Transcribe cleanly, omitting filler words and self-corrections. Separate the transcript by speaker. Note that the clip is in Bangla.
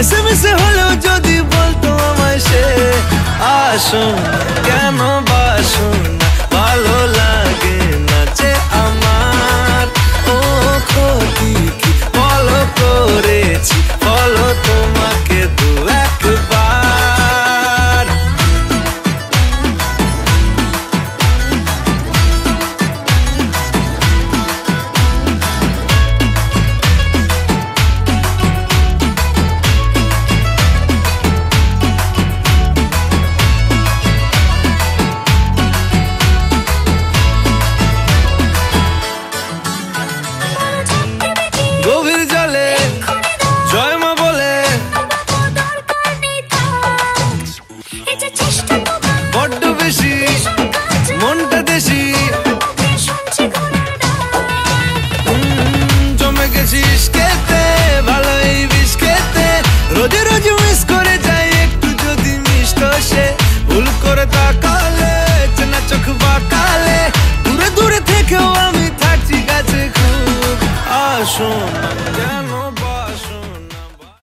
Speaker 1: এসএমএস হলেও যদি বলতো আমায় সে আসুন কেন বাসুন না, ভালো লাগে না যে আমার। ও ক্ষতি কি বলো করেছি, বলো তোমাকে দু একবার। গভীর জলে জয় মা বলে বড্ড বেশি মনটা দেশি, জমে গেছিস